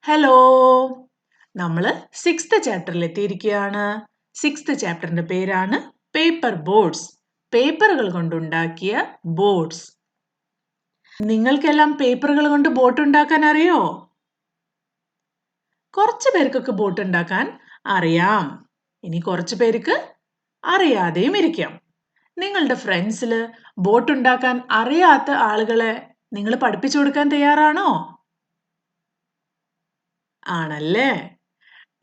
Hello, നമ്മൾ 6th ചാപ്റ്ററിൽ എത്തിയിരിക്കുകയാണ്. 6th ചാപ്റ്ററിന്റെ പേരാണ് പേപ്പർ ബോട്ട്സ്. പേപ്പറുകൾ കൊണ്ടുണ്ടാക്കിയ ബോട്ട്സ്. നിങ്ങൾക്കെല്ലാം പേപ്പറുകൾ കൊണ്ട് ബോട്ട് ഉണ്ടാക്കാൻ അറിയോ? കുറച്ച് പേർക്കൊക്കെ ബോട്ട് ഉണ്ടാക്കാൻ അറിയാം. ഇനി കുറച്ച് പേർക്ക് അറിയാതെയും ഇരിക്കാം. നിങ്ങളുടെ ഫ്രണ്ട്സിൽ ബോട്ട് ഉണ്ടാക്കാൻ അറിയാത്ത ആളുകളെ നിങ്ങൾ പഠിപ്പിച്ചു കൊടുക്കാൻ തയ്യാറാണോ? ആണല്ലേ?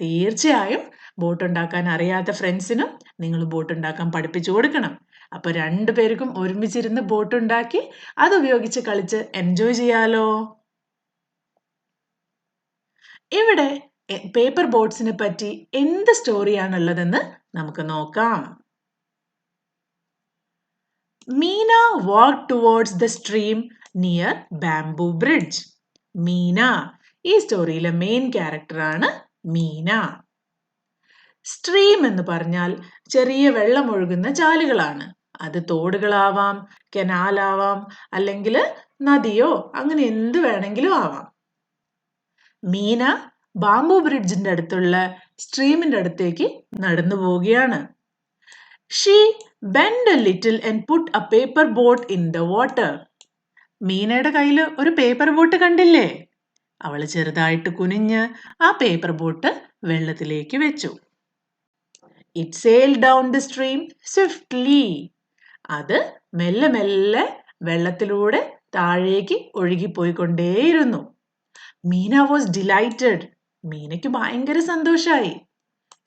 തീർച്ചയായും ബോട്ട് ഉണ്ടാക്കാൻ അറിയാത്ത ഫ്രണ്ട്സിനും നിങ്ങൾ ബോട്ട് ഉണ്ടാക്കാൻ പഠിപ്പിച്ചു കൊടുക്കണം. അപ്പൊ രണ്ടുപേർക്കും ഒരുമിച്ചിരുന്ന് ബോട്ട് ഉണ്ടാക്കി അത് ഉപയോഗിച്ച് കളിച്ച് എൻജോയ് ചെയ്യാലോ. ഇവിടെ പേപ്പർ ബോട്ട്സിനെ പറ്റി എന്ത് സ്റ്റോറിയാണുള്ളതെന്ന് നമുക്ക് നോക്കാം. Meena walk towards the stream near bamboo bridge. Meena ഈ സ്റ്റോറിയിലെ മെയിൻ ക്യാരക്ടറാണ് മീന. സ്ട്രീം എന്ന് പറഞ്ഞാൽ ചെറിയ വെള്ളം ഒഴുകുന്ന ചാലുകളാണ്. അത് തോടുകളാവാം, കനാലാവാം, അല്ലെങ്കിൽ നദിയോ അങ്ങനെ എന്ത് വേണമെങ്കിലും ആവാം. മീന ബാംബു ബ്രിഡ്ജിന്റെ അടുത്തുള്ള സ്ട്രീമിന്റെ അടുത്തേക്ക് നടന്നു പോവുകയാണ്. She bend a little and put a paper boat in the water. മീനയുടെ കയ്യിൽ ഒരു പേപ്പർ ബോട്ട് കണ്ടില്ലേ? അവൾ ചെറുതായിട്ട് കുനിഞ്ഞ് ആ പേപ്പർ ബോട്ട് വെള്ളത്തിലേക്ക് വെച്ചു. It sailed down the stream swiftly. അത് മെല്ലെ മെല്ലെ വെള്ളത്തിലൂടെ താഴേക്ക് ഒഴുകിപ്പോയിക്കൊണ്ടേയിരുന്നു. Meena was delighted. മീനയ്ക്ക് ഭയങ്കര സന്തോഷായി.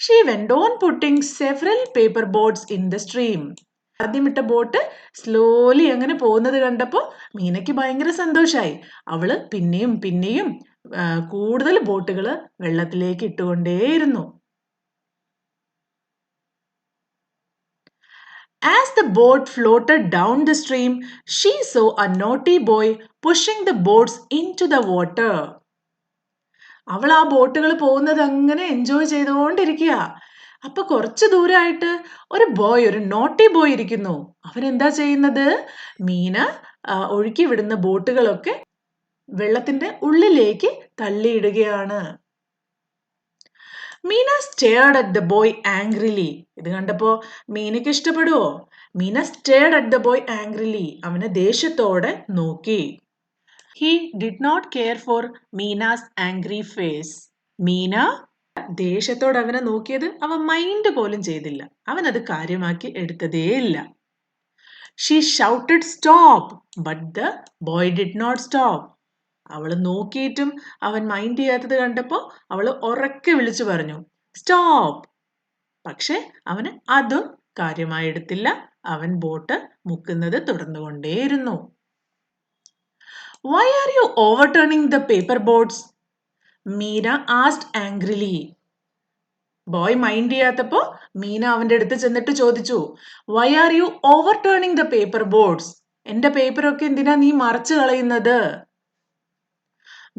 She went on putting several paper boats in the stream. ആദ്യമിട്ട ബോട്ട് സ്ലോലി അങ്ങനെ പോകുന്നത് കണ്ടപ്പോൾ മീനയ്ക്ക് ഭയങ്കര സന്തോഷായി. അവള് പിന്നെയും പിന്നെയും കൂടുതൽ ബോട്ടുകൾ വെള്ളത്തിലേക്ക് ഇട്ടുകൊണ്ടേയിരുന്നു. As the boat floated down the stream, she saw a naughty boy pushing the boats into the water. അവൾ ആ ബോട്ടുകൾ പോകുന്നത് അങ്ങനെ എൻജോയ് ചെയ്തുകൊണ്ടിരിക്കുക. അപ്പൊ കുറച്ച് ദൂരമായിട്ട് ഒരു നോട്ടി ബോയ് ഇരിക്കുന്നു. അവൻ എന്താ ചെയ്യുന്നത്? മീന ഒഴുക്കി വിടുന്ന ബോട്ടുകളൊക്കെ വെള്ളത്തിന്റെ ഉള്ളിലേക്ക് തള്ളിയിടുകയാണ്. Meena stared at the boy angrily. ഇത് കണ്ടപ്പോ മീനയ്ക്ക് ഇഷ്ടപ്പെടുവോ? Meena stared at the boy angrily. അവനെ ദേഷ്യത്തോടെ നോക്കി. He did not care for Meena's angry face. Meena ദേഷ്യത്തോടെ അവനെ നോക്കിയത് അവൻ മൈൻഡ് പോലും ചെയ്തില്ല. അവൻ അത് കാര്യമാക്കി എടുത്തതേയില്ല. She shouted stop, but the boy did not stop. അവള് നോക്കിയിട്ടും അവൻ മൈൻഡ് ചെയ്യാത്തത് കണ്ടപ്പോ അവള് ഉറക്കെ വിളിച്ചു പറഞ്ഞു, സ്റ്റോപ്പ്. പക്ഷെ അവന് അതും കാര്യമായി എടുത്തില്ല. അവൻ ബോട്ട് മുക്കുന്നത് തുടർന്നുകൊണ്ടേയിരുന്നു. Why are you overturning the paper boats? Meena asked angrily. Boy mind ചെയ്യാത്തപ്പോ മീന അവന്റെ അടുത്ത് ചെന്നിട്ട് ചോദിച്ചു, Why are you overturning the paper boats? എന്റെ പേപ്പറൊക്കെ എന്തിനാ നീ മറിച്ചു കളയുന്നത്?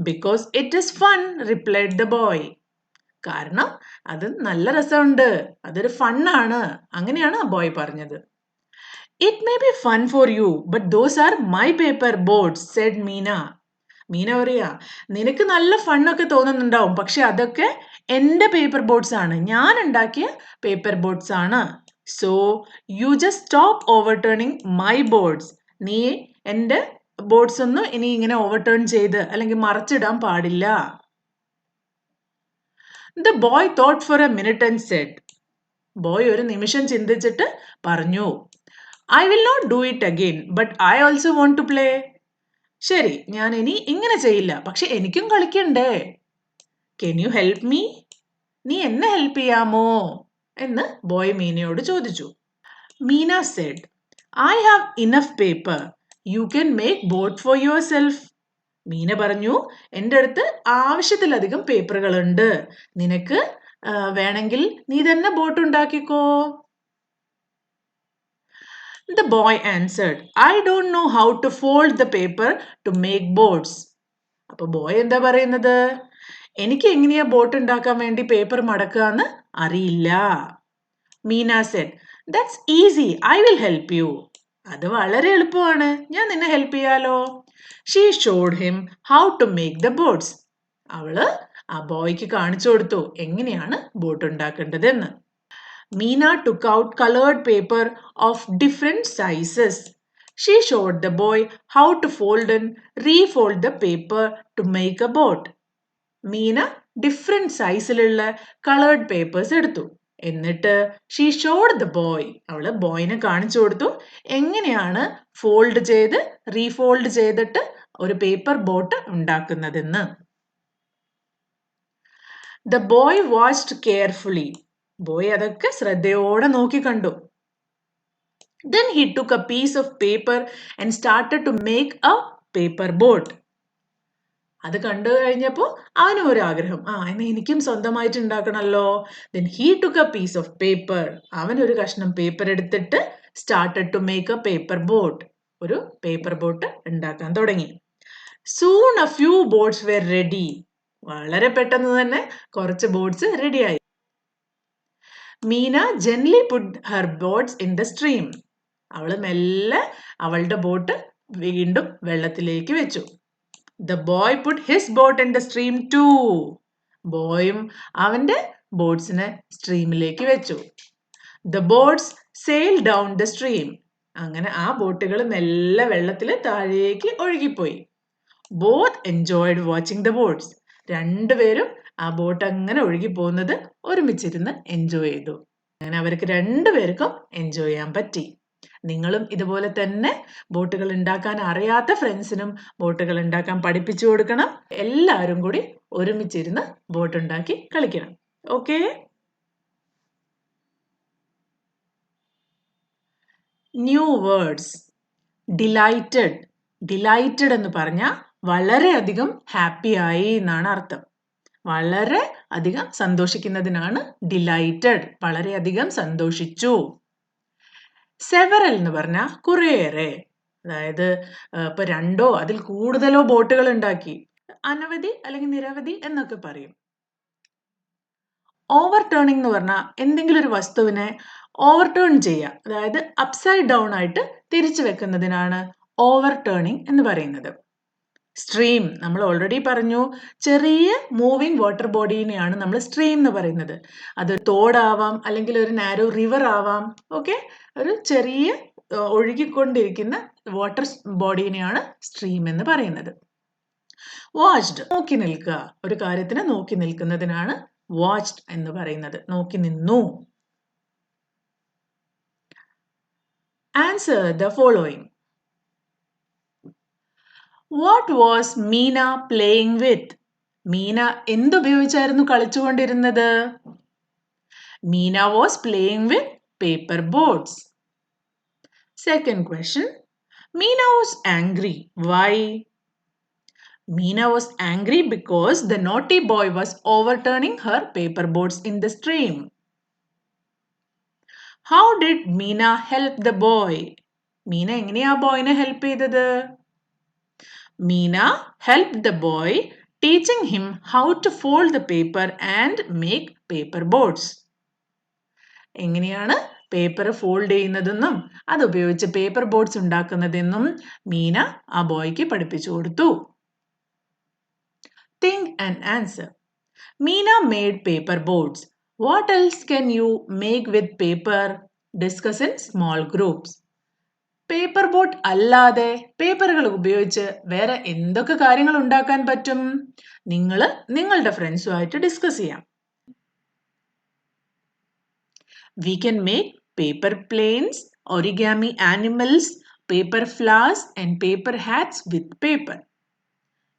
Because it is fun, replied the boy. കാരണം അത് നല്ല രസമുണ്ട്, അതൊരു ഫണ്ണാണ്. അങ്ങനെയാണ് ആ ബോയ് പറഞ്ഞത്. It may be fun for you, but those are my paper boats, said Meena. Meena പറയാ, നിനക്ക് നല്ല ഫണ്ണൊക്കെ തോന്നുന്നുണ്ടാവും, പക്ഷെ അതൊക്കെ എൻ്റെ പേപ്പർ ബോട്ട്സ് ആണ്, ഞാൻ ഉണ്ടാക്കിയ പേപ്പർ ബോട്ട്സ് ആണ്. So you just stop overturning my boats. നീ എൻ്റെ ബോട്ട്സ് ഒന്നും ഇനി ഇങ്ങനെ ഓവർടേൺ ചെയ്ത് അല്ലെങ്കിൽ മറച്ചിടാൻ പാടില്ല. The boy thought for a minute and said. Boy ഒരു നിമിഷം ചിന്തിച്ചിട്ട് പറഞ്ഞു, I will not do it again, but I also want to play. ശരി, ഞാൻ ഇനി ഇങ്ങനെ ചെയ്യില്ല, പക്ഷെ എനിക്കും കളിക്കണ്ടേ. Can you help me? നീ എന്നെ ഹെൽപ്പ് ചെയ്യാമോ എന്ന് ബോയ് മീനയോട് ചോദിച്ചു. Meena said, I have enough paper. You can make boat for yourself. Meena പറഞ്ഞു, എൻ്റെ അടുത്ത് ആവശ്യത്തിലധികം പേപ്പറുകളുണ്ട്. നിനക്ക് വേണമെങ്കിൽ നീ തന്നെ boat ഉണ്ടാക്കിക്കോ. The boy answered, I don't know how to fold the paper to make boats. അപ്പൊ ബോയ് എന്താ പറയുന്നത്? എനിക്ക് എങ്ങനെയാ ബോട്ട് ഉണ്ടാക്കാൻ വേണ്ടി പേപ്പർ മടക്കുക എന്ന് അറിയില്ല. Meena said, That's easy. I will help you. അത് വളരെ എളുപ്പമാണ്, ഞാൻ നിന്നെ ഹെൽപ്പ് ചെയ്യാലോ. She showed him how to make the boats. അവള് ആ ബോയ്ക്ക് കാണിച്ചു കൊടുത്തു എങ്ങനെയാണ് boat ഉണ്ടാക്കേണ്ടതെന്ന്. Meena took out colored paper of different sizes. She showed the boy how to fold and refold the paper to make a boat. Meena different സൈസിലുള്ള coloured papers എടുത്തു. എന്നിട്ട് she showed the boy, അവള് ബോയിനെ കാണിച്ചു കൊടുത്തു എങ്ങനെയാണ് fold ചെയ്ത് റീഫോൾഡ് ചെയ്തിട്ട് ഒരു പേപ്പർ ബോട്ട് ഉണ്ടാക്കുന്നതെന്ന്. The boy watched carefully, boy അതൊക്കെ ശ്രദ്ധയോടെ നോക്കി കണ്ടു. Then he took a piece of paper and started to make a paper boat. അത് കണ്ടു കഴിഞ്ഞപ്പോൾ അവനും ഒരു ആഗ്രഹം, എന്നാ എനിക്കും സ്വന്തമായിട്ട് ഉണ്ടാക്കണമല്ലോ. Then he took a piece of paper, അവൻ ഒരു കഷ്ണം പേപ്പർ എടുത്തിട്ട് started to make a paper boat, ഒരു പേപ്പർ ബോട്ട് ഉണ്ടാക്കാൻ തുടങ്ങി. Soon a few boats were ready. വളരെ പെട്ടെന്ന് തന്നെ കുറച്ച് ബോട്ട്സ് റെഡിയായി. Meena gently put her boats in the stream. അവള് മെല്ലെ അവളുടെ ബോട്ട് വീണ്ടും വെള്ളത്തിലേക്ക് വെച്ചു. The boy put his boat in the stream too. ബോയും അവന്റെ ബോട്ട്സിനെ സ്ട്രീമിലേക്ക് വെച്ചു. The boats sailed down the stream. അങ്ങനെ ആ ബോട്ടുകൾ മെല്ലെ വെള്ളത്തിൽ താഴേക്ക് ഒഴുകിപ്പോയി. Both enjoyed watching the boats. രണ്ടുപേരും ആ ബോട്ട് അങ്ങനെ ഒഴുകി പോകുന്നത് ഒരുമിച്ചിരുന്ന് എൻജോയ് ചെയ്തു. അങ്ങനെ അവർക്ക് രണ്ടുപേർക്കും എൻജോയ് ചെയ്യാൻ പറ്റി. നിങ്ങളും ഇതുപോലെ തന്നെ ബോട്ടുകൾ ഉണ്ടാക്കാൻ അറിയാത്ത ഫ്രണ്ട്സിനും ബോട്ടുകൾ ഉണ്ടാക്കാൻ പഠിപ്പിച്ചു കൊടുക്കണം. എല്ലാവരും കൂടി ഒരുമിച്ചിരുന്ന് ബോട്ട് ഉണ്ടാക്കി കളിക്കണം. Okay? New words. Delighted. Delighted എന്ന് പറഞ്ഞാൽ വളരെയധികം ഹാപ്പി ആയി എന്നാണ് അർത്ഥം. വളരെ അധികം സന്തോഷിക്കുന്നതിനാണ് ഡിലൈറ്റഡ്. വളരെയധികം സന്തോഷിച്ചു. സെവറൽ എന്ന് പറഞ്ഞാൽ കുറേയേറെ. അതായത് ഇപ്പൊ 2 അതിൽ കൂടുതലോ ബോട്ടുകൾ ഉണ്ടാക്കി. അനവധി അല്ലെങ്കിൽ നിരവധി എന്നൊക്കെ പറയും. ഓവർ ടേണിംഗ് എന്ന് പറഞ്ഞാൽ എന്തെങ്കിലും ഒരു വസ്തുവിനെ ഓവർ ടേൺ ചെയ്യുക, അതായത് അപ്സൈഡ് ഡൗൺ ആയിട്ട് തിരിച്ചു വെക്കുന്നതിനാണ് ഓവർ ടേണിംഗ് എന്ന് പറയുന്നത്. സ്ട്രീം നമ്മൾ ഓൾറെഡി പറഞ്ഞു, ചെറിയ മൂവിങ് വാട്ടർ ബോഡീനെയാണ് നമ്മൾ സ്ട്രീം എന്ന് പറയുന്നത്. അത് തോടാവാം അല്ലെങ്കിൽ ഒരു നാരോ റിവർ ആവാം. ഓക്കെ, ഒരു ചെറിയ ഒഴുകിക്കൊണ്ടിരിക്കുന്ന വാട്ടർ ബോഡീനെയാണ് സ്ട്രീം എന്ന് പറയുന്നത്. വാച്ച്ഡ്, നോക്കി നിൽക്കുക, ഒരു കാര്യത്തിന് നോക്കി നിൽക്കുന്നതിനാണ് വാച്ച്ഡ് എന്ന് പറയുന്നത്. നോക്കി നിന്നു. Answer the following. What was Meena playing with? Meena എന്തുപയോഗിച്ചായിരുന്നു കളിച്ചുകൊണ്ടിരുന്നത്? Meena was playing with paper boats. Second question. Meena was angry. Why? Meena was angry because the naughty boy was overturning her paper boats in the stream. How did Meena help the boy? Meena എങ്ങനെയാ ബോയ്നെ help ചെയ്തത്? Meena helped the boy, teaching him how to fold the paper and make paper boats. എങ്ങനെയാണ് paper fold ചെയ്യുന്നതെന്നും അതുപയോഗിച്ച് paper boats ഉണ്ടാക്കുന്നതെന്നും Meena ആ ബോയ്ക്ക് പഠിപ്പിച്ചു കൊടുത്തു. Think and answer. Meena made paper boats. What else can you make with paper? Discuss in small groups. Paper boat അല്ലാതെ പേപ്പറുകൾ ഉപയോഗിച്ച് വേറെ എന്തൊക്കെ കാര്യങ്ങൾ ഉണ്ടാക്കാൻ പറ്റും? നിങ്ങൾ നിങ്ങളുടെ ഫ്രണ്ട്സുമായിട്ട് ഡിസ്കസ് ചെയ്യാം. We can make paper planes, origami animals, paper flowers and paper hats with paper.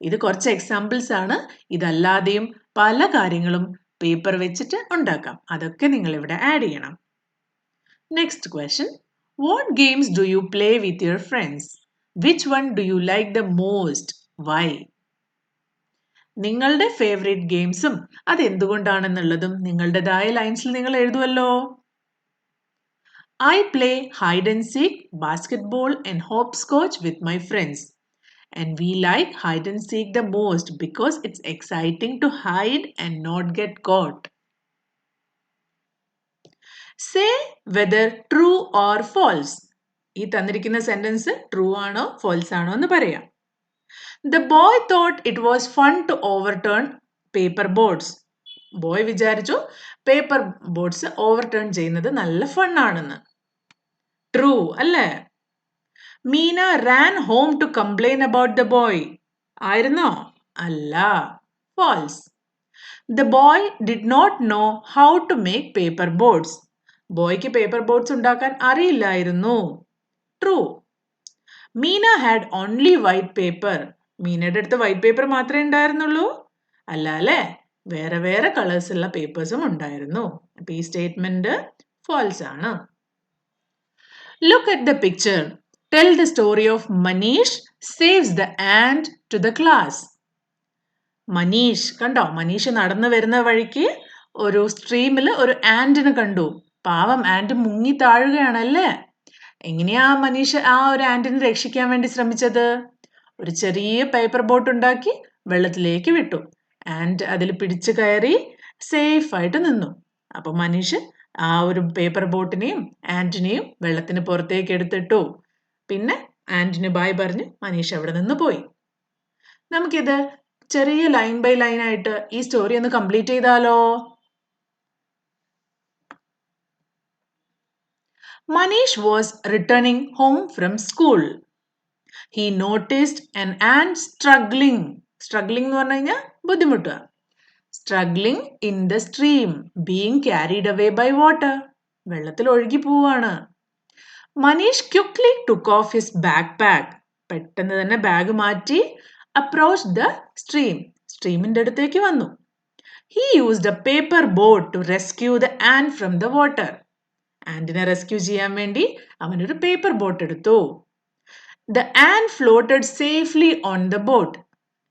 ഇത് കുറച്ച് എക്സാമ്പിൾസ് ആണ്. ഇതല്ലാതെയും പല കാര്യങ്ങളും പേപ്പർ വെച്ചിട്ട് ഉണ്ടാക്കാം. അതൊക്കെ നിങ്ങൾ ഇവിടെ ആഡ് ചെയ്യണം. Next question. What games do you play with your friends? Which one do you like the most? Why? നിങ്ങളുടെ ഫേവറേറ്റ് ഗെയിംസും അത് എന്തുകൊണ്ടാണെന്നുള്ളതും നിങ്ങളുടേതായ ലൈൻസിൽ നിങ്ങൾ എഴുതുമല്ലോ. I play hide and seek, basketball and hopscotch with my friends. And we like hide and seek the most because it's exciting to hide and not get caught. Say whether true or false. ഈ തന്നിരിക്കുന്ന sentence true ആണോ false ആണോ എന്ന് പറയാം. The boy thought it was fun to overturn paper boats. Boy വിചാരിച്ചു paper boats overturn ചെയ്യുന്നത് നല്ല ഫണ്ണാണെന്ന്. ട്രൂ അല്ലേ? Meena ran home to complain about the boy. ആയിരുന്നോ? അല്ല, false. The boy did not know how to make paper boats. ബോയ്ക്ക് paper boats ഉണ്ടാക്കാൻ അറിയില്ലായിരുന്നു. True. Meena had only white paper. മീനയുടെ അടുത്ത് വൈറ്റ് പേപ്പർ മാത്രമേ ഉണ്ടായിരുന്നുള്ളൂ? അല്ല അല്ലേ, വേറെ വേറെ കളേഴ്സ് ഉള്ള പേപ്പേഴ്സും ഉണ്ടായിരുന്നു. അപ്പൊ ഈ സ്റ്റേറ്റ്മെന്റ് ഫാൾസ് ആണ്. Look at the picture. Tell the story of Manish saves the ant to the class. Manish കണ്ടോ? മനീഷ് നടന്നു വരുന്ന വഴിക്ക് ഒരു സ്ട്രീമിൽ ഒരു ആന്റിനെ കണ്ടു. പാവം ആന്റ് മുങ്ങി താഴുകയാണല്ലേ. എങ്ങനെയാ മനീഷ് ആ ഒരു ആന്റിനെ രക്ഷിക്കാൻ വേണ്ടി ശ്രമിച്ചത്? ഒരു ചെറിയ പേപ്പർ ബോട്ട് ഉണ്ടാക്കി വെള്ളത്തിലേക്ക് വിട്ടു. ആന്റ് അതിൽ പിടിച്ചു കയറി സേഫ് ആയിട്ട് നിന്നു. അപ്പൊ മനീഷ് ആ ഒരു പേപ്പർ ബോട്ടിനെയും ആന്റിനെയും വെള്ളത്തിന് പുറത്തേക്ക് എടുത്തിട്ടു. പിന്നെ ആന്റിന് ബൈ പറഞ്ഞ് മനീഷ് അവിടെ നിന്ന് പോയി. നമുക്കിത് ചെറിയ ലൈൻ ബൈ ലൈൻ ആയിട്ട് ഈ സ്റ്റോറി ഒന്ന് കംപ്ലീറ്റ് ചെയ്താലോ? Manish was returning home from school. He noticed an ant struggling. Struggling എന്ന് പറഞ്ഞു കഴിഞ്ഞാൽ ബുദ്ധിമുട്ടുക. Struggling in the stream, being carried away by water. വെള്ളത്തിൽ ഒഴുകി പോവാണ്. Manish quickly took off his backpack. പെട്ടെന്ന് തന്നെ ബാഗ് മാറ്റി approached the stream. സ്ട്രീമിന്റെ അടുത്തേക്ക് വന്നു. He used a paper boat to rescue the ant from the water. ആന്റിനെ റെസ്ക്യൂ ചെയ്യാൻ വേണ്ടി അവനൊരു പേപ്പർ ബോട്ട് എടുത്തു. The ant floated safely on the boat.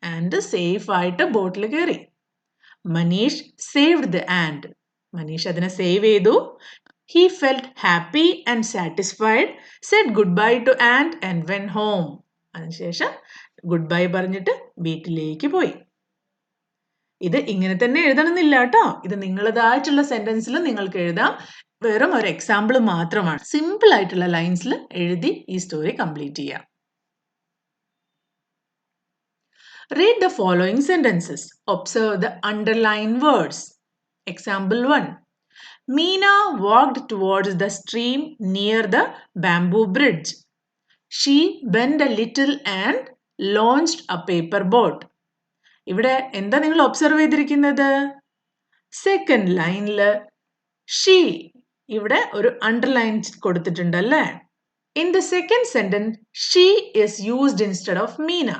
Ant safe ആയിട്ട് ബോട്ടിൽ കയറി. Manish saved the ant. Manish അതിനെ സേവ് ചെയ്തു. He felt happy and satisfied, said goodbye to ant and went home. അതിനുശേഷം ഗുഡ് ബൈ പറഞ്ഞിട്ട് വീട്ടിലേക്ക് പോയി. ഇത് ഇങ്ങനെ തന്നെ എഴുതണമെന്നില്ല കേട്ടോ. ഇത് നിങ്ങളതായിട്ടുള്ള സെന്റൻസിൽ നിങ്ങൾക്ക് എഴുതാം. വെറും ഒരു എക്സാമ്പിൾ മാത്രമാണ്. സിമ്പിൾ ആയിട്ടുള്ള ലൈൻസിൽ എഴുതി ഈ സ്റ്റോറി കംപ്ലീറ്റ് ചെയ്യാം. Read the following sentences. Observe the underlined words. Example 1. Meena walked towards the stream near the bamboo bridge. She bent a little and launched a paper boat. ഇവിടെ എന്താ നിങ്ങൾ observe ചെയ്തിരിക്കുന്നത്? Second ലൈനില് she ഇവിടെ ഒരു underline കൊടുത്തിട്ടുണ്ടല്ലേ. In the second sentence she is used instead of Meena.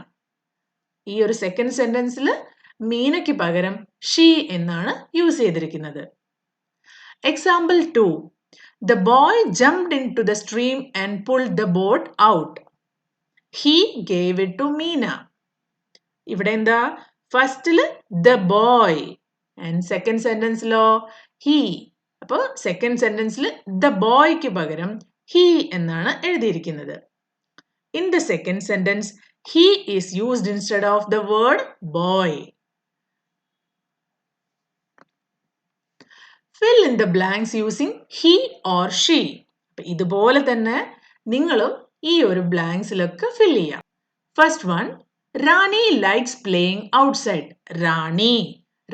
ഈ ഒരു second സെന്റൻസിൽ മീനയ്ക്ക് പകരം ഷീ എന്നാണ് യൂസ് ചെയ്തിരിക്കുന്നത്. Example 2. The boy jumped into the stream and pulled the boat out. He gave it to Meena. ഇവിടെ എന്താ? ഫസ്റ്റില് the boy ആൻഡ് second സെന്റൻസിലോ he. അപ്പോൾ സെക്കൻഡ് സെന്റൻസിൽ the boyക്ക് പകരം he എന്നാണ് എഴുതിയിരിക്കുന്നത്. In the second sentence, he is used instead of the word boy. Fill in the blanks using he or she. ഇതുപോലെ തന്നെ നിങ്ങളും ഈ ഒരു ബ്ലാങ്ക്സിലൊക്കെ ഫിൽ ചെയ്യാം. ഫസ്റ്റ് വൺ, റാണി ലൈക്സ് പ്ലേയിങ് ഔട്ട്സൈഡ്. റാണി,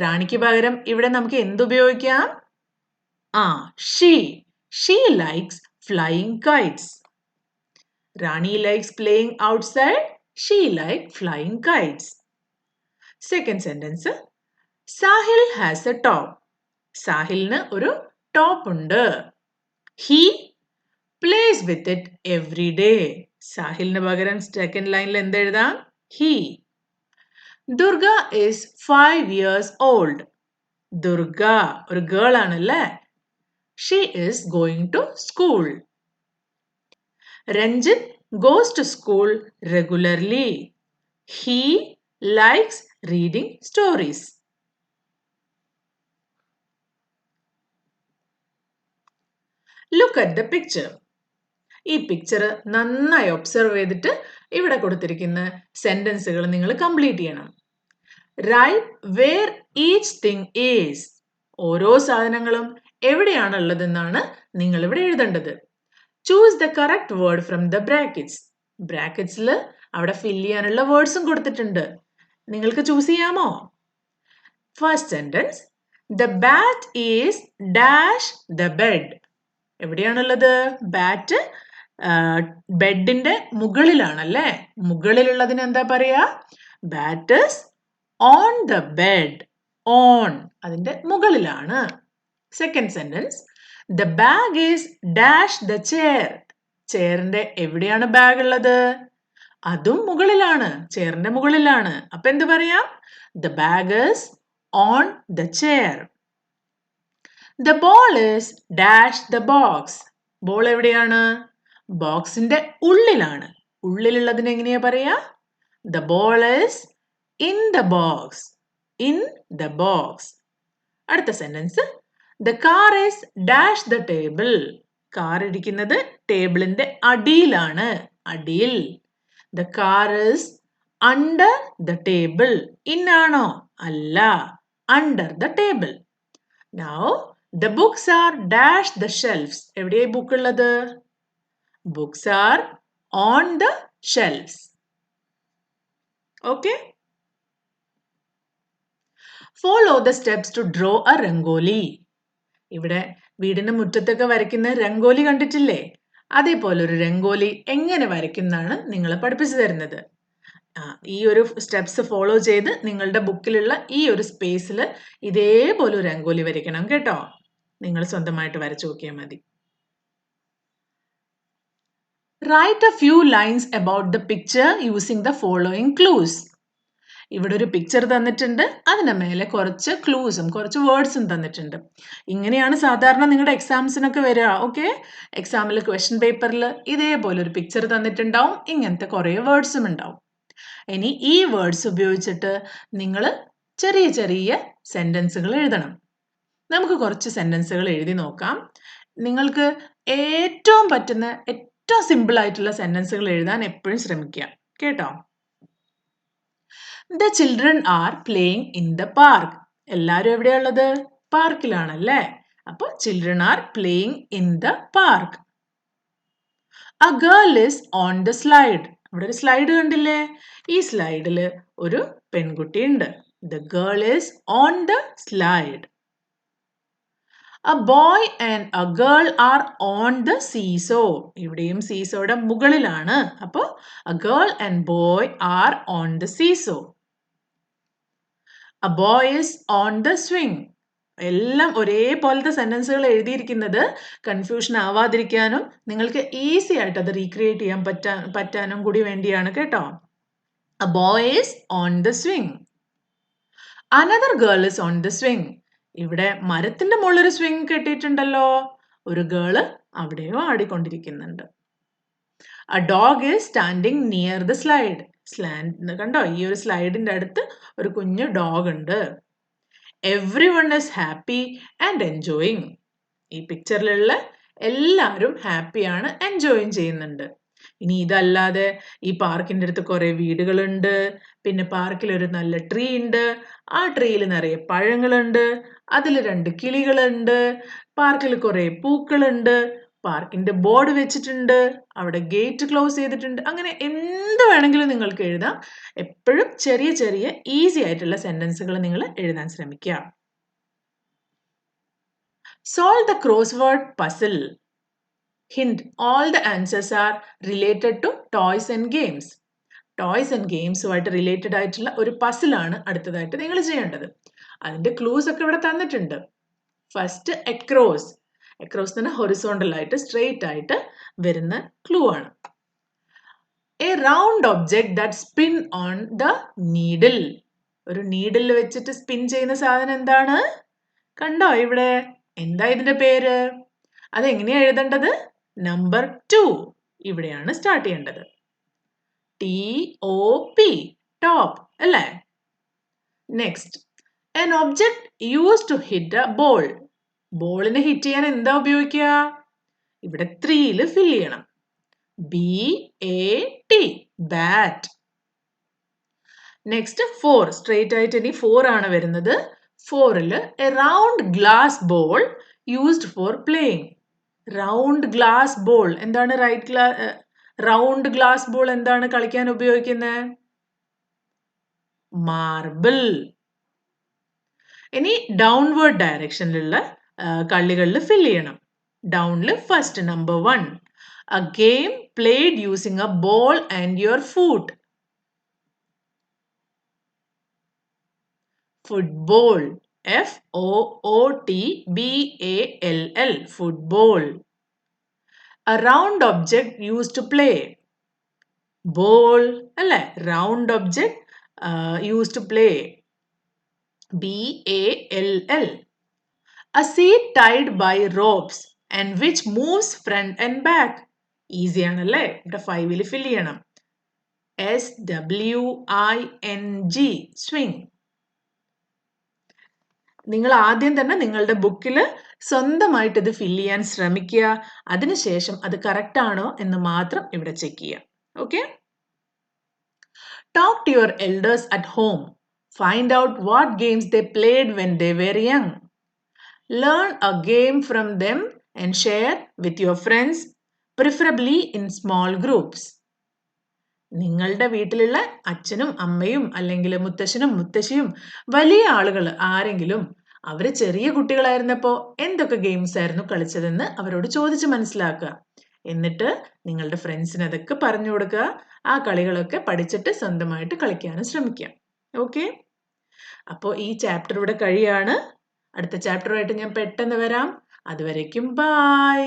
റാണിക്ക് പകരം ഇവിടെ നമുക്ക് എന്തുപയോഗിക്കാം? she likes flying kites. Rani likes playing outside. She likes flying kites. Second sentence. Sahil has a top. സാഹിലിന് ഒരു ടോപ്പ് ഉണ്ട്. He plays with it every day. സാഹിലിന് പകരം സെക്കൻഡ് ലൈനിൽ എന്തെഴുതാം? He. Durga is 5 years old. Durga ഒരു girl ആണല്ലേ. She is going to school. Ranjit goes to school regularly. He likes reading stories. Look at the picture. ഈ picture നന്നായി observe ചെയ്തിട്ട് ഇവിടെ കൊടുത്തിരിക്കുന്ന സെന്റൻസുകൾ നിങ്ങൾ കംപ്ലീറ്റ് ചെയ്യണം. Write where each thing is. ഓരോ സാധനങ്ങളും എവിടെയാണ് ഉള്ളതെന്നാണ് നിങ്ങൾ ഇവിടെ എഴുതേണ്ടത്. Choose the correct word from the brackets. ബ്രാക്കറ്റ്സിൽ അവിടെ ഫിൽ ചെയ്യാനുള്ള വേർഡ്സും കൊടുത്തിട്ടുണ്ട്. നിങ്ങൾക്ക് ചൂസ് ചെയ്യാമോ? First sentence the bat is dash the bed. എവിടെയാണുള്ളത്? ബാറ്റ് ബെഡിന്റെ മുകളിലാണല്ലേ? മുകളിലുള്ളതിന് എന്താ പറയാ? Bat is on the bed. On അതിന്റെ മുകളിലാണ്. Second sentence the bag is dash the chair. ചെയറിന്റെ എവിടെയാണ് ബാഗ് ഉള്ളത്? അതും മുകളിലാണ്, ചെയറിന്റെ മുകളിലാണ്. അപ്പൊ എന്ത് പറയാം? The bag is on the chair. The ball is dash the box. Ball എവിടെയാണ്? ബോക്സിന്റെ ഉള്ളിലാണ്. ഉള്ളിലുള്ളതിന് എങ്ങനെയാ പറയാ? The ball is in the box. In the box. അടുത്ത sentence the car is dash the table. Car ഇരിക്കുന്നത് ടേബിളിന്റെ അടിയിലാണ്. അടിയിൽ. The car is under the table. In ആണോ? അല്ല, under the table. Now the books are dash the shelfs. എവിടെയായി book ഉള്ളത്? Books are on the shelves. Okay. Follow the steps to draw a rangoli. ഇവിടെ വീടിന്റെ മുറ്റത്തൊക്കെ വരയ്ക്കുന്ന രംഗോലി കണ്ടിട്ടില്ലേ? അതേപോലെ ഒരു രംഗോലി എങ്ങനെ വരയ്ക്കുന്നതാണ് നിങ്ങളെ പഠിപ്പിച്ചു തരുന്നത്. ഈ ഒരു സ്റ്റെപ്സ് ഫോളോ ചെയ്ത് നിങ്ങളുടെ ബുക്കിലുള്ള ഈ ഒരു സ്പേസിൽ ഇതേപോലെ ഒരു രംഗോലി വരയ്ക്കണം കേട്ടോ. നിങ്ങൾ സ്വന്തമായിട്ട് വരച്ചു നോക്കിയാൽ മതി. Write a few lines about the picture using the following clues. ഇവിടെ ഒരു പിക്ചർ തന്നിട്ടുണ്ട്, അതിന്റെ മേലെ കുറച്ച് ക്ലൂസും കുറച്ച് വേർഡ്സും തന്നിട്ടുണ്ട്. ഇങ്ങനെയാണ് സാധാരണ നിങ്ങളുടെ എക്സാംസിനൊക്കെ വരിക. ഓക്കെ, എക്സാമിൽ ക്വസ്റ്റ്യൻ പേപ്പറിൽ ഇതേപോലെ ഒരു പിക്ചർ തന്നിട്ടുണ്ടാവും, ഇങ്ങനത്തെ കുറേ വേർഡ്സും ഉണ്ടാവും. ഇനി ഈ വേർഡ്സ് ഉപയോഗിച്ചിട്ട് നിങ്ങൾ ചെറിയ ചെറിയ സെന്റൻസുകൾ എഴുതണം. നമുക്ക് കുറച്ച് സെന്റൻസുകൾ എഴുതി നോക്കാം. നിങ്ങൾക്ക് ഏറ്റവും പറ്റുന്ന ഏറ്റവും സിമ്പിൾ ആയിട്ടുള്ള സെന്റൻസുകൾ എഴുതാൻ എപ്പോഴും ശ്രമിക്കുക കേട്ടോ. The children are playing in the park. എല്ലാവരും എവിടെയുള്ളത്? പാർക്കിലാണല്ലേ? അപ്പൊ children are playing in the park. A girl is on the slide. അവിടെ ഒരു സ്ലൈഡ് കണ്ടില്ലേ? ഈ സ്ലൈഡിൽ ഒരു പെൺകുട്ടി ഉണ്ട്. The girl is on the slide. A boy and a girl are on the seesaw. ഇവിടെയും സീസോയുടെ മുകളിലാണ്. അപ്പോൾ a girl and boy are on the seesaw. A boy is on the swing. എല്ലാം ഒരേപോലത്തെ സെന്റൻസുകൾ എഴുതിയിരിക്കുന്നത് കൺഫ്യൂഷൻ ആവാതിരിക്കാനും നിങ്ങൾക്ക് ഈസി ആയിട്ട് അത് recreate ചെയ്യാൻ പറ്റാനും കൂടി വേണ്ടിയാണ് കേട്ടോ. A boy is on the swing. Another girl is on the swing. ഇവിടെ മരത്തിന്റെ മുകളിൽ ഒരു സ്വിംഗ് കെട്ടിയിട്ടുണ്ടല്ലോ. ഒരു ഗേള് അവിടെയോ ആടിക്കൊണ്ടിരിക്കുന്നുണ്ട്. A dog is standing near the slide. കണ്ടോ? ഈ ഒരു സ്ലൈഡിന്റെ അടുത്ത് ഒരു കുഞ്ഞു ഡോഗ് ഉണ്ട്. Everyone is happy and enjoying. ഈ പിക്ചറിലുള്ള എല്ലാവരും ഹാപ്പിയാണ്, എൻജോയും ചെയ്യുന്നുണ്ട്. ഇനി ഇതല്ലാതെ ഈ പാർക്കിന്റെ അടുത്ത് കുറെ വീടുകളുണ്ട്. പിന്നെ പാർക്കിൽ ഒരു നല്ല ട്രീ ഉണ്ട്. ആ ട്രീയിൽ നിറയെ പഴങ്ങളുണ്ട്. അതിൽ 2 കിളികളുണ്ട്. പാർക്കിൽ കുറെ പൂക്കളുണ്ട്. പാർക്കിന്റെ ബോർഡ് വെച്ചിട്ടുണ്ട്. അവിടെ ഗേറ്റ് ക്ലോസ് ചെയ്തിട്ടുണ്ട്. അങ്ങനെ എന്ത് വേണമെങ്കിലും നിങ്ങൾക്ക് എഴുതാം. എപ്പോഴും ചെറിയ ചെറിയ ഈസി ആയിട്ടുള്ള സെന്റൻസുകൾ നിങ്ങൾ എഴുതാൻ ശ്രമിക്കുക. Solve the crossword puzzle. Hint: all the answers are related to toys and games. Toys and ഗെയിംസുമായിട്ട് റിലേറ്റഡ് ആയിട്ടുള്ള ഒരു പസിലാണ് അടുത്തതായിട്ട് നിങ്ങൾ ചെയ്യേണ്ടത്. അതിന്റെ ക്ലൂസ് ഒക്കെ ഇവിടെ തന്നിട്ടുണ്ട്. First across. അക്രോസ് തന്നെ ഹൊറിസോണ്ടൽ ആയിട്ട് സ്ട്രെയിറ്റ് ആയിട്ട് വരുന്ന ക്ലൂ ആണ്. A round object that spin on the needle. ഒരു നീഡിൽ വെച്ചിട്ട് സ്പിൻ ചെയ്യുന്ന സാധനം എന്താണ്? കണ്ടോ ഇവിടെ? എന്താ ഇതിന്റെ പേര്? അതെങ്ങനെയാ എഴുതേണ്ടത്? നമ്പർ 2 ഇവിടെയാണ് സ്റ്റാർട്ട് ചെയ്യേണ്ടത്. TOP, ടോപ്പ് അല്ലേ? Next, an object used to hit a ball. ബോളിനെ ഹിറ്റ് ചെയ്യാൻ എന്താ ഉപയോഗിക്കുക? ഇവിടെ 3ൽ ഫിൽ ചെയ്യണം. BAT, bat. നെക്സ്റ്റ് 4, സ്ട്രെയിറ്റ് ആയിട്ട് ഇനി 4 ആണ് വരുന്നത്. 4ൽ a round glass ball used for playing. Round glass ball എന്താണ്? റൗണ്ട് ഗ്ലാസ് ബോൾ എന്താണ് കളിക്കാൻ ഉപയോഗിക്കുന്നത്? മാർബിൾ. ഇനി ഡൗൺവേർഡ് ഡയറക്ഷനിലുള്ള കളികളിൽ ഫില്ല് ചെയ്യണം. ഡൗണിൽ first number 1, a game played using a ball and your foot. Football, Football, football. A round object used to play. Ball, അല്ലേ? Round object used to play. Ball. A seat tied by ropes and which moves front and back. Easy ആണല്ലേ? ഇവിടെ 5ൽ fill ചെയ്യണം. SWING, swing. നിങ്ങൾ ആദ്യം തന്നെ നിങ്ങളുടെ ബുക്കിൽ സ്വന്തമായിട്ട് ഇത് ഫില്ല് ചെയ്യാൻ ശ്രമിക്കുക. അതിനുശേഷം അത് കറക്റ്റ് ആണോ എന്ന് മാത്രം ഇവിടെ ചെക്ക് ചെയ്യുക. Okay? Talk to your elders at home. Find out what games they played when they were young. Learn a game from them and share with your friends, preferably in small groups. നിങ്ങളുടെ വീട്ടിലുള്ള അച്ഛനും അമ്മയും അല്ലെങ്കിൽ മുത്തശ്ശനും മുത്തശ്ശിയും വലിയ ആളുകൾ ആരെങ്കിലും അവർ ചെറിയ കുട്ടികളായിരുന്നപ്പോൾ എന്തൊക്കെ ഗെയിംസ് ആയിരുന്നു കളിച്ചതെന്ന് അവരോട് ചോദിച്ച് മനസ്സിലാക്കുക. എന്നിട്ട് നിങ്ങളുടെ ഫ്രണ്ട്സിന് അതൊക്കെ പറഞ്ഞു കൊടുക്കുക. ആ കളികളൊക്കെ പഠിച്ചിട്ട് സ്വന്തമായിട്ട് കളിക്കാനും ശ്രമിക്കുക. ഓക്കെ? അപ്പോൾ ഈ ചാപ്റ്റർ ഇവിടെ കഴിയാണ്. അടുത്ത ചാപ്റ്ററുമായിട്ട് ഞാൻ പെട്ടെന്ന് വരാം. അതുവരേക്കും ബൈ.